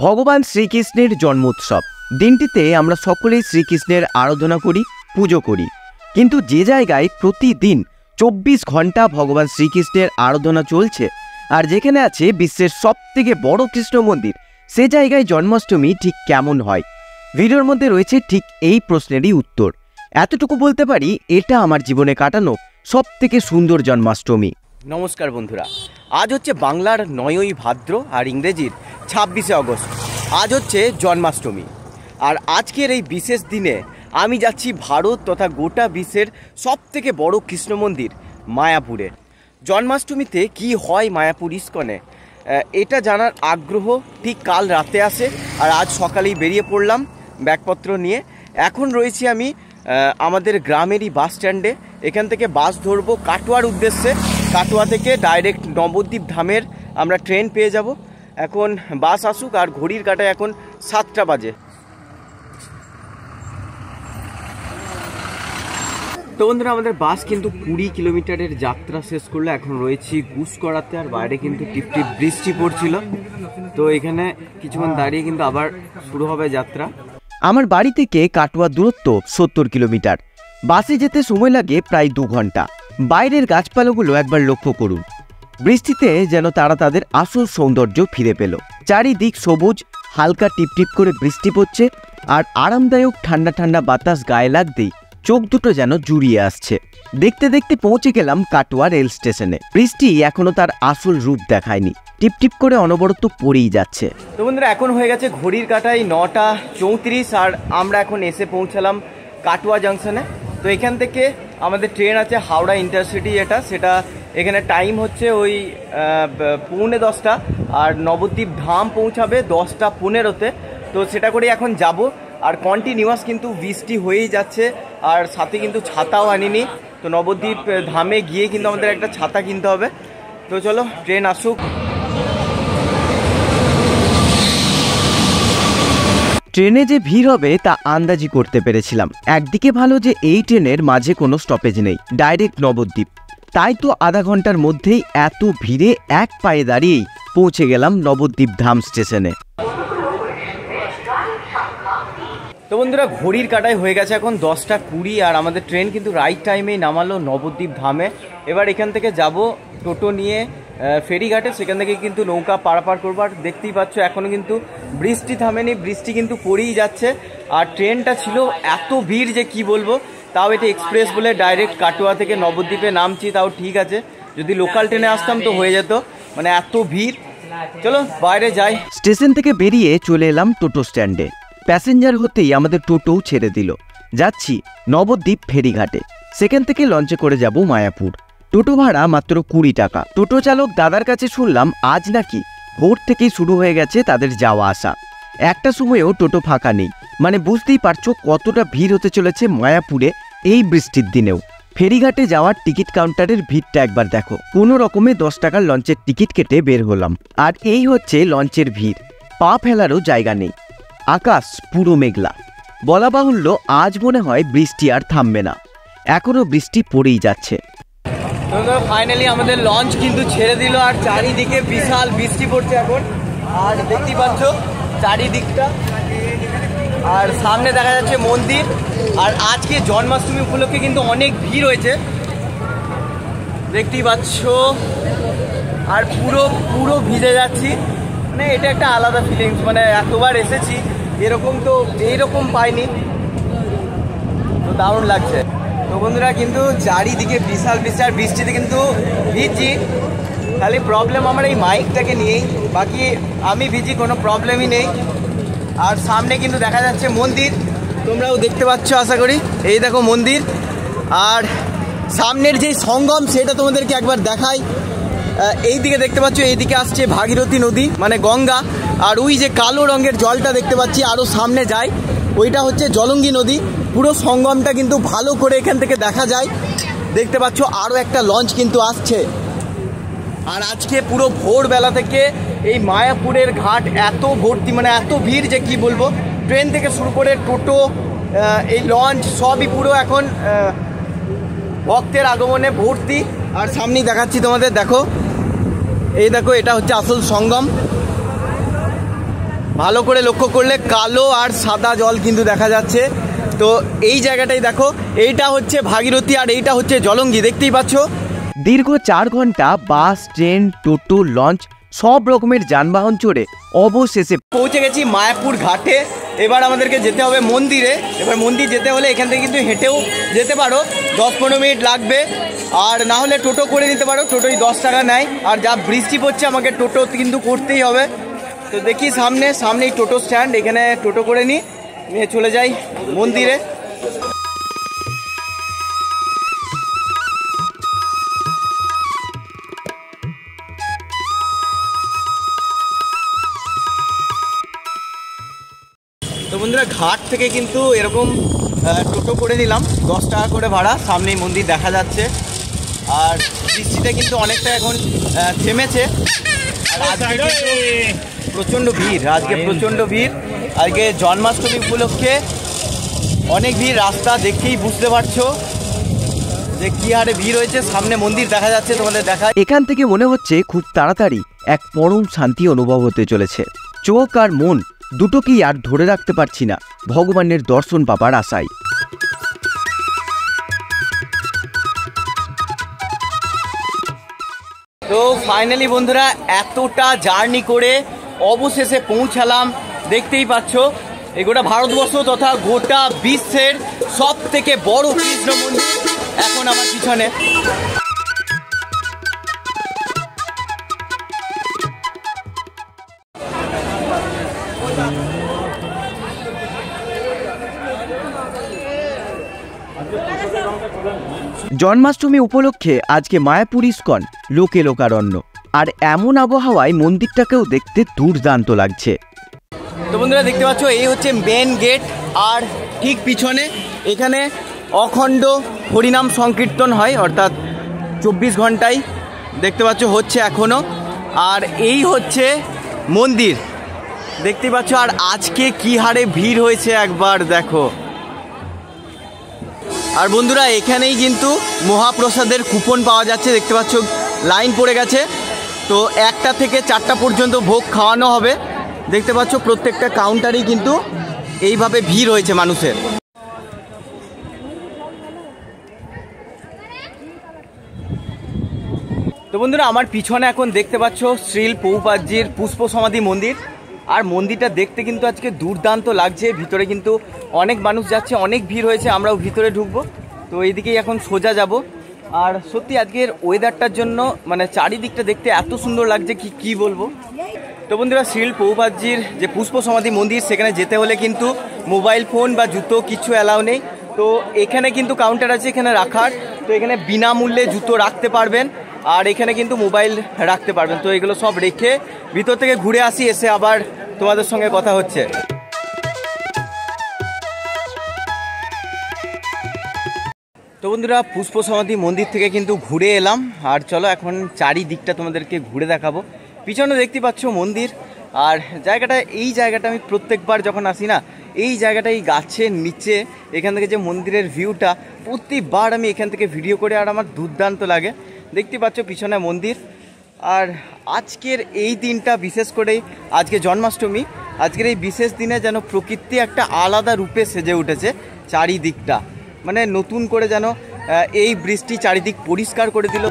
ভগবান শ্রীকৃষ্ণের জন্মোৎসব দিনটিতে আমরা সকলেই শ্রীকৃষ্ণের আরাধনা করি, পুজো করি। কিন্তু যে জায়গায় প্রতিদিন 24 ঘন্টা ভগবান শ্রীকৃষ্ণের আরাধনা চলছে আর যেখানে আছে বিশ্বের সবথেকে বড় কৃষ্ণ মন্দির, সে জায়গায় জন্মাষ্টমী ঠিক কেমন হয়? ভিডিওর মধ্যে রয়েছে ঠিক এই প্রশ্নেরই উত্তর। এতটুকু বলতে পারি, এটা আমার জীবনে কাটানো সবথেকে সুন্দর জন্মাষ্টমী। নমস্কার বন্ধুরা, আজ হচ্ছে বাংলার 9ই ভাদ্র আর ইংরেজির 26শে অগস্ট। আজ হচ্ছে জন্মাষ্টমী। আর আজকের এই বিশেষ দিনে আমি যাচ্ছি ভারত তথা গোটা বিশ্বের সবথেকে বড় কৃষ্ণ মন্দির মায়াপুরে। জন্মাষ্টমীতে কি হয় মায়াপুর ইস্কনে, এটা জানার আগ্রহ ঠিক কাল রাতে আসে আর আজ সকালেই বেরিয়ে পড়লাম ব্যাগপত্র নিয়ে। এখন রয়েছি আমি আমাদের গ্রামেরই বাস স্ট্যান্ডে। এখান থেকে বাস ধরবো কাটোয়ার উদ্দেশ্যে। কাটোয়া থেকে ডাইরেক্ট নবদ্বীপ ধামের আমরা ট্রেন পেয়ে যাব। এখন বাস আসুক, আর ঘড়ির কাঁটায় এখন 7টা বাজে। তো বন্ধুরা, আমাদের বাস কিন্তু 20 কিলোমিটারের যাত্রা শেষ করলো। এখন রয়েছি গুসকরাতে, আর বাইরে কিন্তু টিপটিপ বৃষ্টি পড়ছিল। তো এখানে কিছুক্ষণ দাঁড়িয়ে কিন্তু আবার শুরু হবে যাত্রা। আমার বাড়ি থেকে কাটোয়া দূরত্ব 70 কিলোমিটার। বাসে যেতে সময় লাগে প্রায় 2 ঘন্টা। বাইরের গাছপালাগুলো একবার লক্ষ্য করুন। বৃষ্টিতে যেন তারা তাদের আসল সৌন্দর্য ফিরে পেল। চারিদিক সবুজ, হালকা টিপটিপ করে বৃষ্টি পড়ছে, আর আরামদায়ক ঠান্ডা ঠান্ডা বাতাস গায়ে লাগতেই চোখ দুটো যেন জুড়িয়ে আসছে। দেখতে দেখতে পৌঁছে গেলাম কাটোয়া রেল স্টেশনে। বৃষ্টি এখনো তার আসল রূপ দেখায়নি, টিপটিপ করে অনবরত পড়েই যাচ্ছে। তো বন্ধুরা, এখন হয়ে গেছে ঘড়ির কাঁটায় 9টা 34, আর আমরা এখন এসে পৌঁছালাম কাটোয়া জাংশনে। তো এখান থেকে আমাদের ট্রেন আছে হাওড়া ইন্টারসিটি, সেটা এখানে টাইম হচ্ছে ওই 9:45, আর নবদ্বীপ ধাম পৌঁছাবে 10:15-তে। তো সেটা করে এখন যাব। আর কন্টিনিউয়াস কিন্তু বৃষ্টি হয়েই যাচ্ছে, আর সাথে কিন্তু ছাতাও আনিনি। তো নবদ্বীপ ধামে গিয়ে কিন্তু আমাদের একটা ছাতা কিনতে হবে। তো চলো, ট্রেন আসুক। ট্রেনে যে ভিড় হবে তা আন্দাজি করতে পেরেছিলাম। একদিকে ভালো যে এই ট্রেনের মাঝে কোনো স্টপেজ নেই, ডাইরেক্ট নবদ্বীপ। তাই তো আধা ঘন্টার মধ্যেই এত ভিড়ে এক পায়ে দাঁড়িয়েই পৌঁছে গেলাম নবদ্বীপ ধাম স্টেশনে। তো বন্ধুরা, ঘড়ির কাঁটায় হয়ে গেছে এখন 10:20, আর আমাদের ট্রেন কিন্তু রাইট টাইমেই নামালো নবদ্বীপ ধামে। এবার এখান থেকে যাব টোটো নিয়ে ফেরিঘাটে, সেখান থেকে কিন্তু নৌকা পারাপার করবো। আর দেখতেই পাচ্ছ এখনও কিন্তু বৃষ্টি থামেনি, বৃষ্টি কিন্তু পড়েই যাচ্ছে। আর ট্রেনটা ছিল এত ভিড় যে কি বলবো। তাও এটা এক্সপ্রেস বলে ডাইরেক্ট কাটোয়া থেকে নবদ্বীপে নামছি, তাও ঠিক আছে। যদি লোকাল ট্রেনে আসতাম তো হয়ে যেত, মানে এত ভিড়। চলো বাইরে যাই। স্টেশন থেকে বেরিয়ে চলে এলাম টোটো স্ট্যান্ডে। প্যাসেঞ্জার হতেই আমাদের টোটোও ছেড়ে দিল। যাচ্ছি নবদ্বীপ ফেরিঘাটে, সেখান থেকে লঞ্চে করে যাব মায়াপুর। টোটো ভাড়া মাত্র 20 টাকা। টোটো চালক দাদার কাছে শুনলাম আজ নাকি ভোর থেকেই শুরু হয়ে গেছে তাদের যাওয়া আসা। একটা সময়েও টোটো ফাঁকা নেই। মানে বুঝতেই পারছো কতটা ভিড় হতে চলেছে মায়াপুরে এই বৃষ্টির দিনেও। ফেরিঘাটে যাওয়ার টিকিট কাউন্টারের ভিড়টা একবার দেখো। কোনো রকমে 10 টাকার লঞ্চের টিকিট কেটে বের হলাম। আর এই হচ্ছে লঞ্চের ভিড়, পা ফেলারও জায়গা নেই। আকাশ পুরো মেঘলা। বলা বাহুল্য আজ মনে হয় বৃষ্টি আর থামবে না, এখনো বৃষ্টি পড়েই যাচ্ছে। ফাইনালি আমাদের লঞ্চ কিন্তু ছেড়ে দিল, আর চারিদিকে বিশাল বৃষ্টি পড়ছে এখন। আর দেখতেই পাচ্ছ চারিদিকটা, আর সামনে দেখা যাচ্ছে মন্দির। আর আজকে জন্মাষ্টমী উপলক্ষে কিন্তু অনেক ভিড় হয়েছে, দেখতেই পাচ্ছ। আর পুরো পুরো ভিজে যাচ্ছি, মানে এটা একটা আলাদা ফিলিংস। মানে এতবার এসেছি, এরকম তো এইরকম পাইনি, তো দারুণ লাগছে। তো বন্ধুরা, কিন্তু চারিদিকে বিশাল বিশাল বৃষ্টিতে কিন্তু ভিজছি। খালি প্রবলেম আমার এই মাইকটাকে নিয়েই, বাকি আমি ভিজি, কোনো প্রবলেমই নেই। আর সামনে কিন্তু দেখা যাচ্ছে মন্দির, তোমরাও দেখতে পাচ্ছ আশা করি। এই দেখো মন্দির, আর সামনের যে সঙ্গম সেটা তোমাদেরকে একবার দেখাই। এই দিকে দেখতে পাচ্ছ, এইদিকে আসছে ভাগীরথী নদী, মানে গঙ্গা। আর ওই যে কালো রঙের জলটা দেখতে পাচ্ছি আরও সামনে যায়, ওইটা হচ্ছে জলঙ্গি নদী। পুরো সঙ্গমটা কিন্তু ভালো করে এখান থেকে দেখা যায়। দেখতে পাচ্ছ আরও একটা লঞ্চ কিন্তু আসছে। আর আজকে পুরো ভোরবেলা থেকে এই মায়াপুরের ঘাট এত ভর্তি, মানে এত ভিড় যে কি বলবো। ট্রেন থেকে শুরু করে টোটো, এই লঞ্চ সবই পুরো এখন ভক্তের আগমনে ভর্তি। আর সামনেই দেখাচ্ছি তোমাদের, দেখো এই দেখো, এটা হচ্ছে আসল সঙ্গম। ভালো করে লক্ষ্য করলে কালো আর সাদা জল কিন্তু দেখা যাচ্ছে। তো এই জায়গাটাই দেখো, এইটা হচ্ছে ভাগীরথী আর এইটা হচ্ছে জলঙ্গি, দেখতেই পাচ্ছ। দীর্ঘ 4 ঘন্টা বাস, ট্রেন, টোটো, লঞ্চ সব রকমের যানবাহন চড়ে অবশেষে পৌঁছে গেছি মায়াপুর ঘাটে। এবার আমাদেরকে যেতে হবে মন্দিরে। এবার মন্দির যেতে হলে এখান থেকে কিন্তু হেঁটেও যেতে পারো, 10-15 মিনিট লাগবে, আর না হলে টোটো করে নিতে পারো, টোটোই 10 টাকা নেয়। আর যা বৃষ্টি পড়ছে আমাকে টোটো কিন্তু করতেই হবে। তো দেখি সামনেই টোটো স্ট্যান্ড, এখানে টোটো করে নিয়ে চলে যাই মন্দিরে। তো বন্ধুরা ঘাট থেকে কিন্তু এরকম টোটো করে নিলাম, 10 টাকা করে ভাড়া। সামনেই মন্দির দেখা যাচ্ছে, আর বৃষ্টিটা কিন্তু অনেকটা এখন থেমেছে। আর আজকে প্রচণ্ড ভিড়, আজকে জন্মাষ্টমী উপলক্ষে অনেক ভিড়। রাস্তা দেখেই বুঝতে পারছো যে কি হারে ভিড় হয়েছে। সামনে মন্দির দেখা যাচ্ছে, তোমাদের দেখা। এখান থেকে মনে হচ্ছে খুব তাড়াতাড়ি এক পরম শান্তি অনুভব হতে চলেছে। চোখ আর মন দুটোকেই আর ধরে রাখতে পারছি না ভগবানের দর্শন পাবার আশায়। তো ফাইনালি বন্ধুরা এতটা জার্নি করে অবশেষে পৌঁছালাম। দেখতেই পাচ্ছ এই গোটা ভারতবর্ষ তথা গোটা বিশ্বের সব থেকে বড় কৃষ্ণ মন্দির এখন আমার পিছনে। জন্মাষ্টমী উপলক্ষে আজকে মায়াপুর ইস্কন লোকে লোকারণ্য, আর এমন আবহাওয়ায় মন্দিরটাকেও দেখতে দুর্দান্ত লাগছে। তো বন্ধুরা দেখতে পাচ্ছ এই হচ্ছে মেন গেট, আর ঠিক পিছনে এখানে অখণ্ড হরিনাম সংকীর্তন হয়, অর্থাৎ 24 ঘন্টায় দেখতে পাচ্ছ হচ্ছে এখনো। আর এই হচ্ছে মন্দির, দেখতে পাচ্ছ। আর আজকে কি হারে ভিড় হয়েছে একবার দেখো। আর বন্ধুরা এখানেই কিন্তু মহাপ্রসাদের কুপন পাওয়া যাচ্ছে, দেখতে পাচ্ছ লাইন পড়ে গেছে। তো 1টা থেকে 4টা পর্যন্ত ভোগ খাওয়ানো হবে। দেখতে পাচ্ছ প্রত্যেকটা কাউন্টারেই কিন্তু এইভাবে ভিড় হয়েছে মানুষের। তো বন্ধুরা আমার পিছনে এখন দেখতে পাচ্ছ শ্রীল প্রভুপাদজির পুষ্প সমাধি মন্দির। আর মন্দিরটা দেখতে কিন্তু আজকে দুর্দান্ত লাগছে। ভিতরে কিন্তু অনেক মানুষ যাচ্ছে, অনেক ভিড় হয়েছে। আমরাও ভিতরে ঢুকবো, তো এইদিকেই এখন সোজা যাব। আর সত্যি আজকের ওয়েদারটার জন্য মানে চারিদিকটা দেখতে এত সুন্দর লাগছে কি বলবো। তো বন্ধুরা শ্রীল প্রভুপাদজির যে পুষ্প সমাধি মন্দির, সেখানে যেতে হলে কিন্তু মোবাইল ফোন বা জুতো কিছু অ্যালাউ নেই। তো এখানে কিন্তু কাউন্টার আছে এখানে রাখার, তো এখানে বিনামূল্যে জুতো রাখতে পারবেন, আর এখানে কিন্তু মোবাইল রাখতে পারবেন। তো এগুলো সব রেখে ভিতর থেকে ঘুরে আসি, এসে আবার তোমাদের সঙ্গে কথা হচ্ছে। তো বন্ধুরা পুষ্প সমাধি মন্দির থেকে কিন্তু ঘুরে এলাম, আর চলো এখন চারিদিকটা তোমাদেরকে ঘুরে দেখাবো। পিছনে দেখতে পাচ্ছ মন্দির, আর এই জায়গাটা আমি প্রত্যেকবার যখন আসি না, এই জায়গাটা এই গাছের নিচে এখান থেকে যে মন্দিরের ভিউটা, প্রতিবার আমি এখান থেকে ভিডিও করে, আর আমার দুর্দান্ত লাগে। দেখতে পাচ্ছ পিছনে মন্দির। আর আজকের এই দিনটা বিশেষ করে আজকে জন্মাষ্টমী, আজকের এই বিশেষ দিনে যেন প্রকৃতি একটা আলাদা রূপে সেজে উঠেছে চারিদিকটা, মানে নতুন করে যেন এই বৃষ্টি চারিদিক পরিষ্কার করে দিল।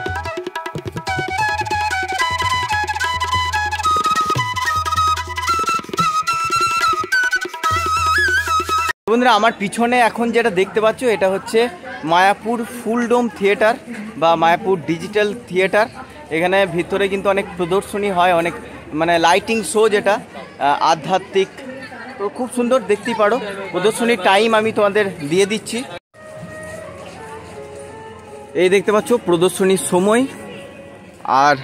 বন্ধুরা আমার পিছনে এখন যেটা দেখতে পাচ্ছ এটা হচ্ছে মায়াপুর ফুলডোম থিয়েটার বা মায়াপুর ডিজিটাল থিয়েটার। এখানে ভিতরে কিন্তু অনেক প্রদর্শনী হয়, অনেক মানে লাইটিং শো, যেটা আধ্যাত্মিক। তো খুব সুন্দর, দেখতেই পারো। প্রদর্শনীর টাইম আমি তোমাদের দিয়ে দিচ্ছি। এই দেখতে পাচ্ছ প্রদর্শনীর সময়, আর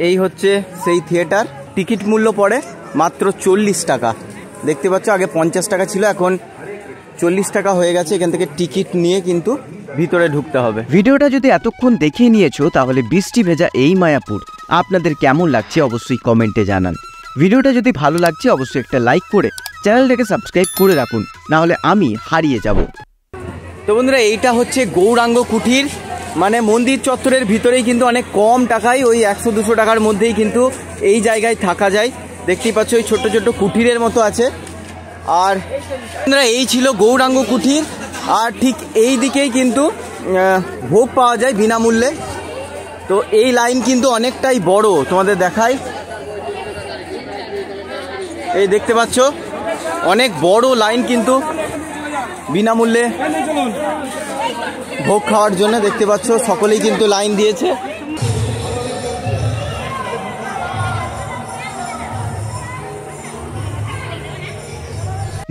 এই হচ্ছে সেই থিয়েটার। টিকিট মূল্য পড়ে মাত্র 40 টাকা। দেখতে পাচ্ছ আগে 50 টাকা ছিল, এখন 40 টাকা হয়ে গেছে। এখান থেকে টিকিট নিয়ে কিন্তু ভিতরে ঢুকতে হবে। ভিডিওটা যদি এতক্ষণ দেখে নিয়েছো তাহলে বৃষ্টি ভেজা এই মায়াপুর আপনাদের কেমন লাগছে অবশ্যই কমেন্টে জানান। ভিডিওটা যদি ভালো লাগছে অবশ্যই একটা লাইক করে চ্যানেলটাকে সাবস্ক্রাইব করে রাখুন, না হলে আমি হারিয়ে যাব। তো বন্ধুরা এইটা হচ্ছে গৌরাঙ্গ কুঠির, মানে মন্দির চত্বরের ভিতরেই কিন্তু অনেক কম টাকায়, ওই 100-200 টাকার মধ্যেই কিন্তু এই জায়গায় থাকা যায়। দেখতেই পাচ্ছ ওই ছোট্ট ছোট্ট কুঠিরের মতো আছে। আর এই ছিল গৌরাঙ্গ কুঠির। আর ঠিক এই দিকেই কিন্তু ভোগ পাওয়া যায় বিনামূল্যে। তো এই লাইন কিন্তু অনেকটাই বড়, তোমাদের দেখাই। এই দেখতে পাচ্ছ অনেক বড় লাইন কিন্তু বিনামূল্যে ভোগ খাওয়ার জন্য। দেখতে পাচ্ছ সকলেই কিন্তু লাইন দিয়েছে।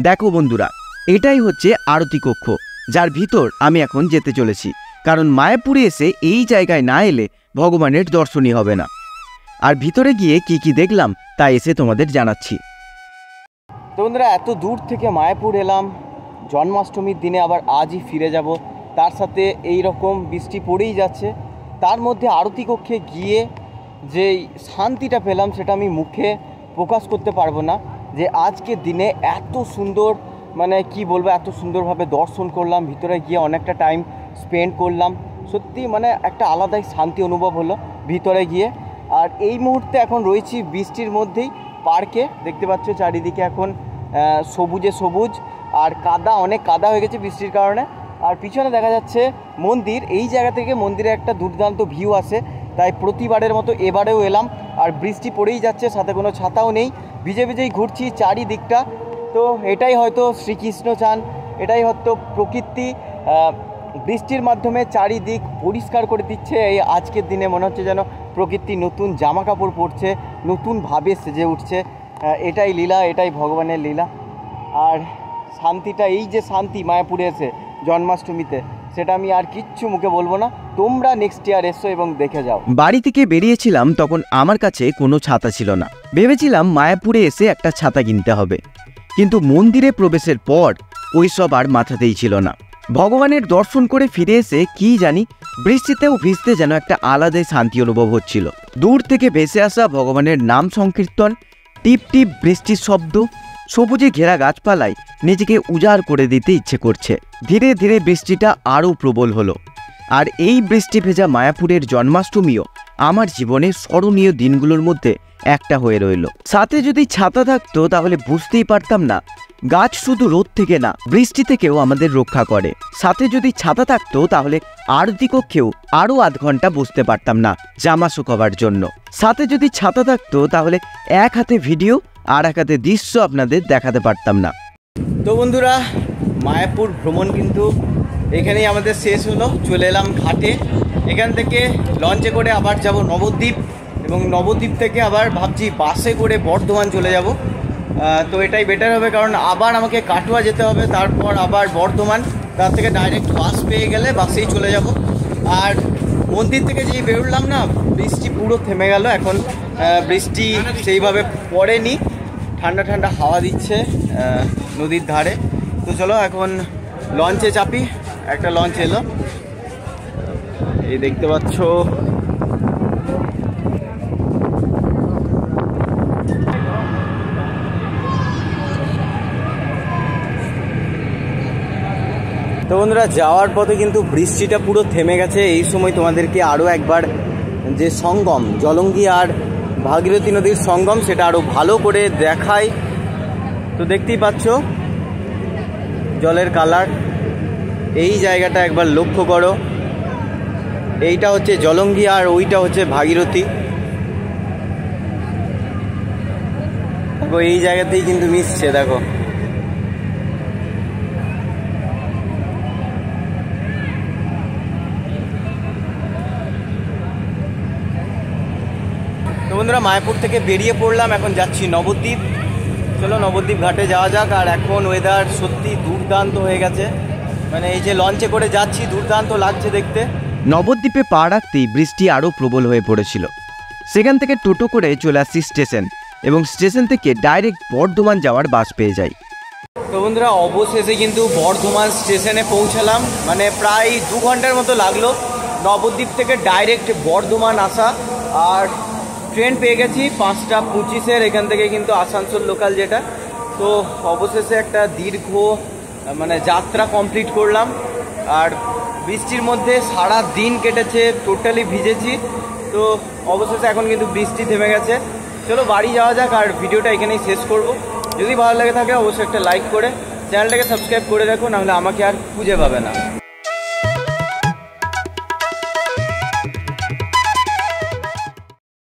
দেখো বন্ধুরা, এটাই হচ্ছে আরতি কক্ষ, যার ভিতর আমি এখন যেতে চলেছি। কারণ মায়াপুরে এসে এই জায়গায় না এলে ভগবানের দর্শনই হবে না। আর ভিতরে গিয়ে কি কি দেখলাম তা এসে তোমাদের জানাচ্ছি। তো বন্ধুরা, এত দূর থেকে মায়াপুর এলাম জন্মাষ্টমীর দিনে, আবার আজই ফিরে যাব। তার সাথে এই রকম বৃষ্টি পড়েই যাচ্ছে। তার মধ্যে আরতি কক্ষে গিয়ে যে শান্তিটা পেলাম সেটা আমি মুখে প্রকাশ করতে পারবো না। যে আজকের দিনে এত সুন্দর, মানে কি বলবো, এত সুন্দরভাবে দর্শন করলাম, ভিতরে গিয়ে অনেকটা টাইম স্পেন্ড করলাম। সত্যি মানে একটা আলাদাই শান্তি অনুভব হলো ভিতরে গিয়ে। আর এই মুহূর্তে এখন রয়েছি বৃষ্টির মধ্যেই পার্কে। দেখতে পাচ্ছ চারিদিকে এখন সবুজে সবুজ, আর কাদা, অনেক কাদা হয়ে গেছে বৃষ্টির কারণে। আর পিছনে দেখা যাচ্ছে মন্দির। এই জায়গা থেকে মন্দিরে একটা দুর্দান্ত ভিউ আসে, তাই প্রতিবারের মতো এবারেও এলাম। আর বৃষ্টি পড়েই যাচ্ছে, সাথে কোনো ছাতাও নেই, ভিজে ভিজেই ঘুরছি চারিদিকটা। তো এটাই হয়তো শ্রীকৃষ্ণ চান, এটাই হয়তো প্রকৃতি বৃষ্টির মাধ্যমে চারিদিক পরিষ্কার করে দিচ্ছে। এই আজকের দিনে মনে হচ্ছে যেন প্রকৃতি নতুন জামা কাপড় পরছে, নতুনভাবে সেজে উঠছে। এটাই লীলা, এটাই ভগবানের লীলা। আর শান্তিটা, এই যে শান্তি মায়াপুরে এসে জন্মাষ্টমীতে, সেটা আমি আর কিচ্ছু মুখে বলবো না। তোমরা নেক্সট ইয়ার এসো এবং দেখে যাও। বাড়ি থেকে বেরিয়েছিলাম তখন আমার কাছে কোনো ছাতা ছিল না। ভেবেছিলাম মায়াপুরে এসে একটা ছাতা কিনতে হবে, কিন্তু মন্দিরে প্রবেশের পর ওইসব আর মাথাতেই ছিল না। ভগবানের দর্শন করে ফিরে এসে কি জানি বৃষ্টিতেও ভিজতে যেন একটা আলাদাই শান্তি অনুভব হচ্ছিল। দূর থেকে ভেসে আসা ভগবানের নাম সংকীর্তন, টিপ টিপ বৃষ্টির শব্দ, সবুজে ঘেরা গাছপালায় নিজেকে উজাড় করে দিতে ইচ্ছে করছে। ধীরে ধীরে বৃষ্টিটা আরও প্রবল হলো। আর এই বৃষ্টি ভেজা মায়াপুরের জন্মাষ্টমীও আমার জীবনের স্মরণীয় দিনগুলোর মধ্যে একটা হয়ে রইল। সাথে যদি ছাতা থাকতো তাহলে বুঝতেই পারতাম না গাছ শুধু রোদ থেকে না, বৃষ্টি থেকেও আমাদের রক্ষা করে। সাথে যদি ছাতা থাকতো তাহলে আরতি কক্ষেও আরও আধ ঘন্টা বসতে পারতাম না জামা শুকাবার জন্য। সাথে যদি ছাতা থাকতো তাহলে এক হাতে ভিডিও আর এক হাতে দৃশ্য আপনাদের দেখাতে পারতাম না। তো বন্ধুরা, মায়াপুর ভ্রমণ কিন্তু এখানেই আমাদের শেষ হলো। চলে এলাম ঘাটে। এখান থেকে লঞ্চে করে আবার যাব নবদ্বীপ, এবং নবদ্বীপ থেকে আবার ভাবছি বাসে করে বর্ধমান চলে যাব। তো এটাই বেটার হবে, কারণ আবার আমাকে কাটোয়া যেতে হবে, তারপর আবার বর্ধমান। তার থেকে ডাইরেক্ট বাস পেয়ে গেলে বাসেই চলে যাব। আর মন্দির থেকে যেই বেরোলাম না, বৃষ্টি পুরো থেমে গেল। এখন বৃষ্টি সেইভাবে পড়েনি, ঠান্ডা ঠান্ডা হাওয়া দিচ্ছে নদীর ধারে। তো চলো এখন লঞ্চে চাপি। একটা লঞ্চ এলো, এই দেখতে পাচ্ছ। তো বন্ধুরা, যাওয়ার পথে কিন্তু বৃষ্টিটা পুরো থেমে গেছে। এই সময় তোমাদেরকে আরও একবার যে সঙ্গম, জলঙ্গি আর ভাগীরথী নদীর সঙ্গম, সেটা আরও ভালো করে দেখাই। তো দেখতেই পাচ্ছ জলের কালার। এই জায়গাটা একবার লক্ষ্য করো, এইটা হচ্ছে জলঙ্গি আর ওইটা হচ্ছে ভাগীরথী। দেখো এই জায়গাতেই কিন্তু মিশছে, দেখো। তো বন্ধুরা, মায়াপুর থেকে বেরিয়ে পড়লাম, এখন যাচ্ছি নবদ্বীপ। চলো নবদ্বীপ ঘাটে যাওয়া যাক। আর এখন ওয়েদার সত্যি দুর্দান্ত হয়ে গেছে, মানে এই যে লঞ্চে করে যাচ্ছি দুর্দান্ত লাগছে দেখতে। নবদ্বীপে পা রাখতেই বৃষ্টি আরও প্রবল হয়ে পড়েছিল। সেখান থেকে টোটো করে চলে আসছি স্টেশন, এবং স্টেশন থেকে ডাইরেক্ট বর্ধমান যাওয়ার বাস পেয়ে যাই। তো বন্ধুরা, অবশেষে কিন্তু বর্ধমান স্টেশনে পৌঁছালাম। মানে প্রায় 2 ঘন্টার মতো লাগলো নবদ্বীপ থেকে ডাইরেক্ট বর্ধমান আসা। আর ট্রেন পেয়ে গেছি 5টা 25-এর, এখান থেকে কিন্তু আসানসোল লোকাল যেটা। তো অবশেষে একটা দীর্ঘ মানে যাত্রা কমপ্লিট করলাম। আর বৃষ্টির মধ্যে সারা দিন কেটেছে, টোটালি ভিজেছি। তো অবশেষে এখন কিন্তু বৃষ্টি থেমে গেছে। চলো বাড়ি যাওয়া যাক, আর ভিডিওটা এখানেই শেষ করব। যদি ভালো লাগে থাকে অবশ্যই একটা লাইক করে চ্যানেলটাকে সাবস্ক্রাইব করে রাখো, নাহলে আমাকে আর খুঁজে পাবে না।